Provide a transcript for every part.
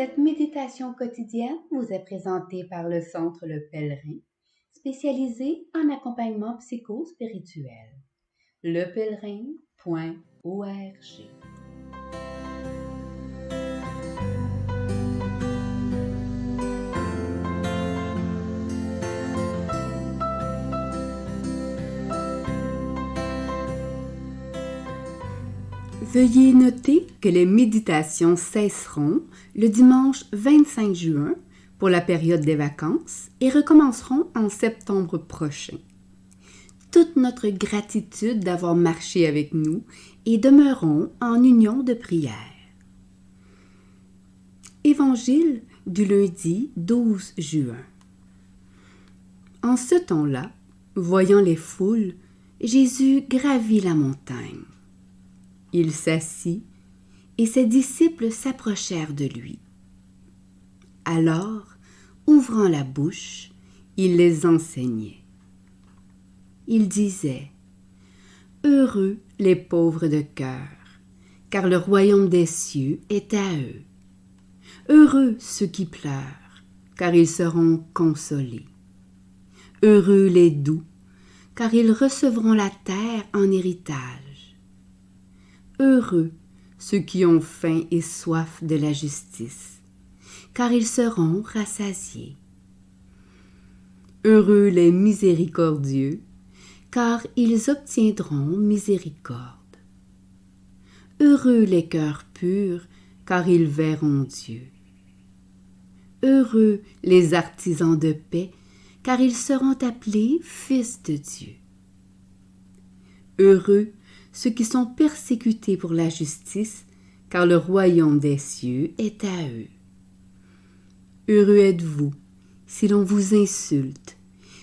Cette méditation quotidienne vous est présentée par le Centre Le Pèlerin, spécialisé en accompagnement psycho-spirituel. lepèlerin.org. Veuillez noter que les méditations cesseront le dimanche 25 juin pour la période des vacances et recommenceront en septembre prochain. Toute notre gratitude d'avoir marché avec nous et demeurons en union de prière. Évangile du lundi 12 juin. En ce temps-là, voyant les foules, Jésus gravit la montagne. Il s'assit et ses disciples s'approchèrent de lui. Alors, ouvrant la bouche, il les enseignait. Il disait : « Heureux les pauvres de cœur, car le royaume des cieux est à eux. Heureux ceux qui pleurent, car ils seront consolés. Heureux les doux, car ils recevront la terre en héritage. Heureux ceux qui ont faim et soif de la justice, car ils seront rassasiés. Heureux les miséricordieux, car ils obtiendront miséricorde. Heureux les cœurs purs, car ils verront Dieu. Heureux les artisans de paix, car ils seront appelés fils de Dieu. Heureux ceux qui sont persécutés pour la justice, car le royaume des cieux est à eux. Heureux êtes-vous si l'on vous insulte,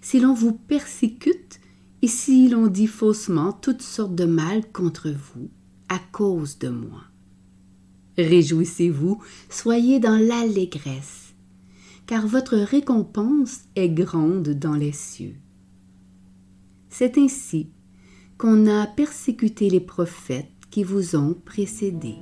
si l'on vous persécute et si l'on dit faussement toutes sortes de mal contre vous à cause de moi. Réjouissez-vous, soyez dans l'allégresse, car votre récompense est grande dans les cieux. C'est ainsi qu'on a persécuté les prophètes qui vous ont précédés.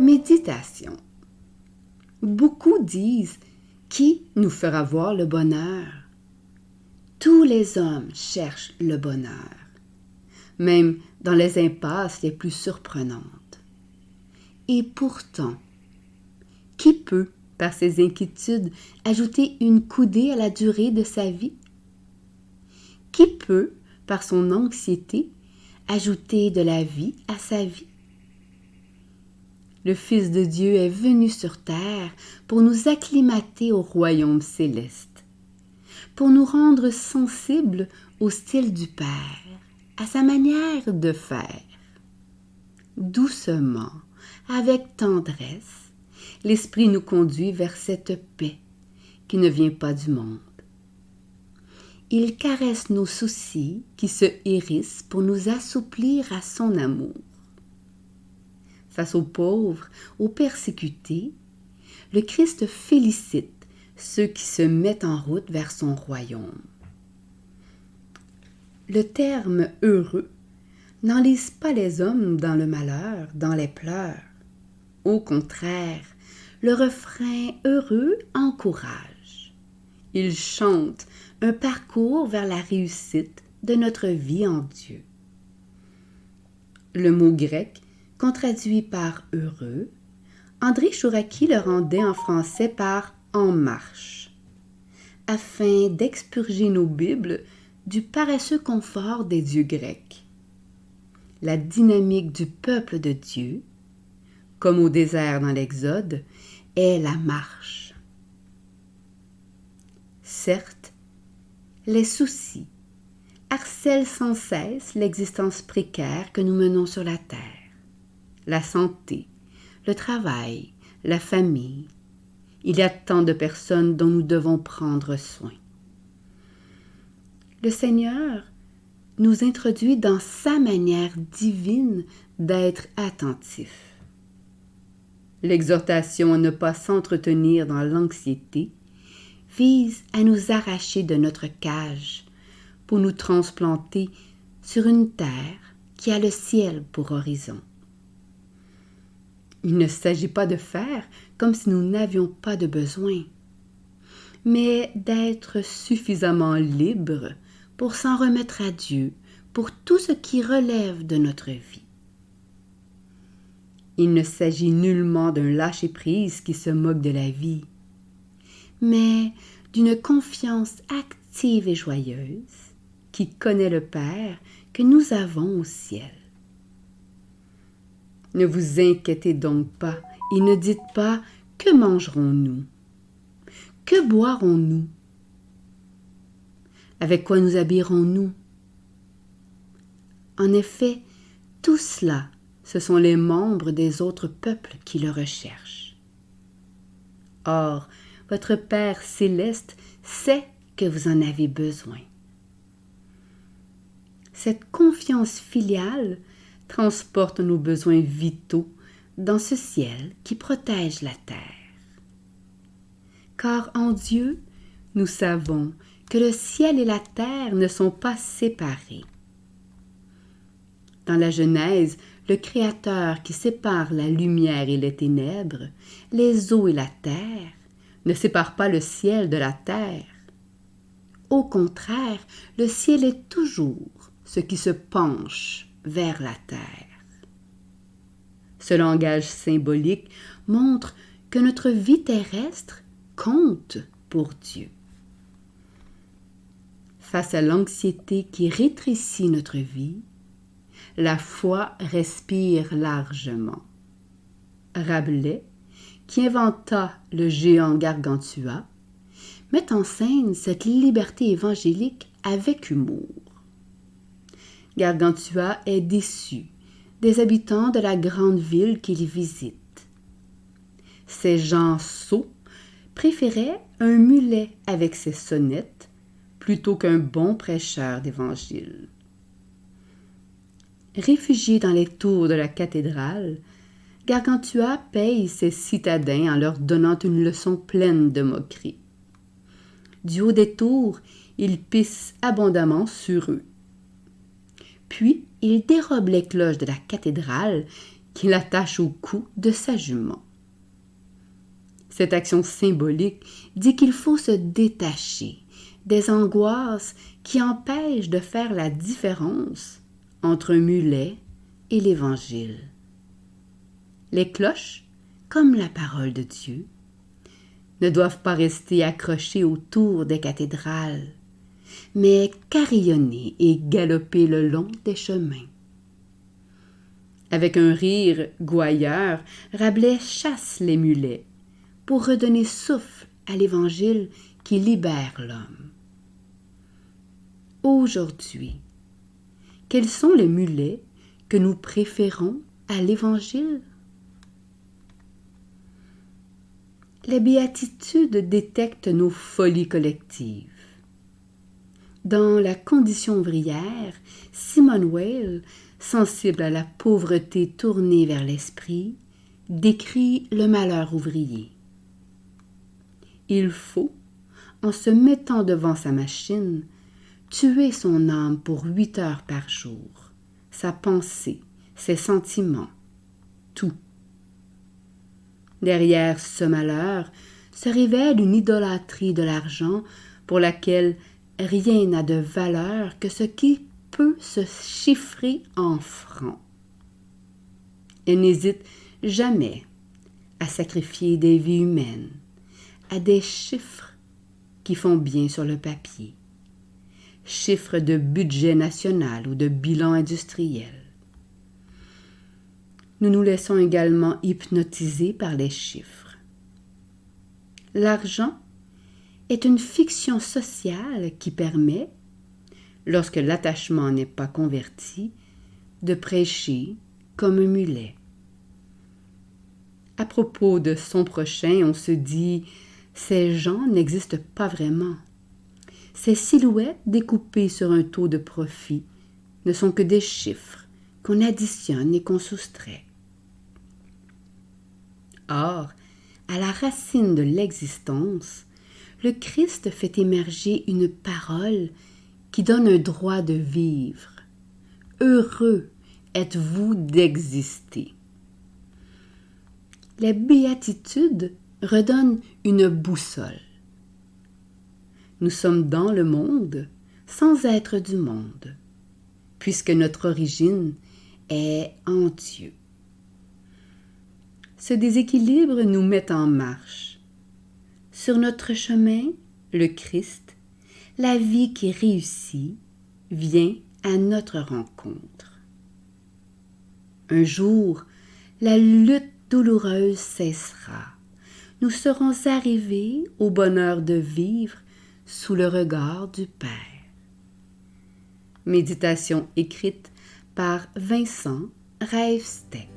Méditation. Beaucoup disent : qui nous fera voir le bonheur ? Tous les hommes cherchent le bonheur, même dans les impasses les plus surprenantes. Et pourtant, qui peut, par ses inquiétudes, ajouter une coudée à la durée de sa vie? Qui peut, par son anxiété, ajouter de la vie à sa vie? Le Fils de Dieu est venu sur terre pour nous acclimater au royaume céleste, pour nous rendre sensibles au style du Père, à sa manière de faire. Doucement, avec tendresse, l'Esprit nous conduit vers cette paix qui ne vient pas du monde. Il caresse nos soucis qui se hérissent pour nous assouplir à son amour. Face aux pauvres, aux persécutés, le Christ félicite ceux qui se mettent en route vers son royaume. Le terme « heureux » n'enlise pas les hommes dans le malheur, dans les pleurs. Au contraire, le refrain heureux encourage. Il chante un parcours vers la réussite de notre vie en Dieu. Le mot grec qu'on traduit par « heureux », André Chouraki le rendait en français par « en marche », afin d'expurger nos Bibles du paresseux confort des dieux grecs. La dynamique du peuple de Dieu, comme au désert dans l'Exode, est la marche. Certes, les soucis harcèlent sans cesse l'existence précaire que nous menons sur la terre. La santé, le travail, la famille. Il y a tant de personnes dont nous devons prendre soin. Le Seigneur nous introduit dans sa manière divine d'être attentif. L'exhortation à ne pas s'entretenir dans l'anxiété vise à nous arracher de notre cage pour nous transplanter sur une terre qui a le ciel pour horizon. Il ne s'agit pas de faire comme si nous n'avions pas de besoin, mais d'être suffisamment libres pour s'en remettre à Dieu pour tout ce qui relève de notre vie. Il ne s'agit nullement d'un lâcher-prise qui se moque de la vie, mais d'une confiance active et joyeuse qui connaît le Père que nous avons au ciel. Ne vous inquiétez donc pas et ne dites pas « Que mangerons-nous? Que boirons-nous? Avec quoi nous habillerons-nous » En effet, tout cela, ce sont les membres des autres peuples qui le recherchent. Or, votre Père céleste sait que vous en avez besoin. Cette confiance filiale transporte nos besoins vitaux dans ce ciel qui protège la terre. Car en Dieu, nous savons que le ciel et la terre ne sont pas séparés. Dans la Genèse, le Créateur qui sépare la lumière et les ténèbres, les eaux et la terre, ne sépare pas le ciel de la terre. Au contraire, le ciel est toujours ce qui se penche vers la terre. Ce langage symbolique montre que notre vie terrestre compte pour Dieu. Face à l'anxiété qui rétrécit notre vie, la foi respire largement. Rabelais, qui inventa le géant Gargantua, met en scène cette liberté évangélique avec humour. Gargantua est déçu des habitants de la grande ville qu'il visite. Ces gens sots préféraient un mulet avec ses sonnettes plutôt qu'un bon prêcheur d'évangile. Réfugié dans les tours de la cathédrale, Gargantua paye ses citadins en leur donnant une leçon pleine de moquerie. Du haut des tours, il pisse abondamment sur eux. Puis, il dérobe les cloches de la cathédrale qu'il attache au cou de sa jument. Cette action symbolique dit qu'il faut se détacher des angoisses qui empêchent de faire la différence entre un mulet et l'Évangile. Les cloches, comme la parole de Dieu, ne doivent pas rester accrochées autour des cathédrales, mais carillonner et galoper le long des chemins. Avec un rire gouailleur, Rabelais chasse les mulets pour redonner souffle à l'Évangile qui libère l'homme. Aujourd'hui, quels sont les mulets que nous préférons à l'Évangile? Les béatitudes détectent nos folies collectives. Dans La condition ouvrière, Simone Weil, sensible à la pauvreté tournée vers l'esprit, décrit le malheur ouvrier. Il faut, en se mettant devant sa machine, tuer son âme pour 8 heures par jour, sa pensée, ses sentiments, tout. Derrière ce malheur se révèle une idolâtrie de l'argent pour laquelle rien n'a de valeur que ce qui peut se chiffrer en francs. Elle n'hésite jamais à sacrifier des vies humaines à des chiffres qui font bien sur le papier, chiffres de budget national ou de bilan industriel. Nous nous laissons également hypnotiser par les chiffres. L'argent est une fiction sociale qui permet, lorsque l'attachement n'est pas converti, de prêcher comme un mulet. À propos de son prochain, on se dit « ces gens n'existent pas vraiment ». Ces silhouettes découpées sur un taux de profit ne sont que des chiffres qu'on additionne et qu'on soustrait. Or, à la racine de l'existence, le Christ fait émerger une parole qui donne un droit de vivre. Heureux êtes-vous d'exister. La béatitude redonne une boussole. Nous sommes dans le monde sans être du monde, puisque notre origine est en Dieu. Ce déséquilibre nous met en marche. Sur notre chemin, le Christ, la vie qui réussit, vient à notre rencontre. Un jour, la lutte douloureuse cessera. Nous serons arrivés au bonheur de vivre sous le regard du Père. Méditation écrite par Vincent Rijfstek.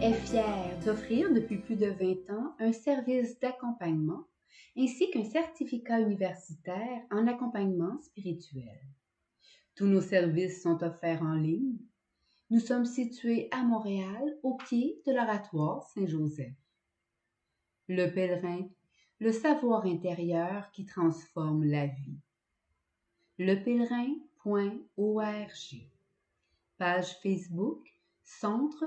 Est fier d'offrir depuis plus de 20 ans un service d'accompagnement ainsi qu'un certificat universitaire en accompagnement spirituel. Tous nos services sont offerts en ligne. Nous sommes situés à Montréal, au pied de l'Oratoire Saint-Joseph. Le pèlerin, le savoir intérieur qui transforme la vie. Lepèlerin.org. Page Facebook, Centre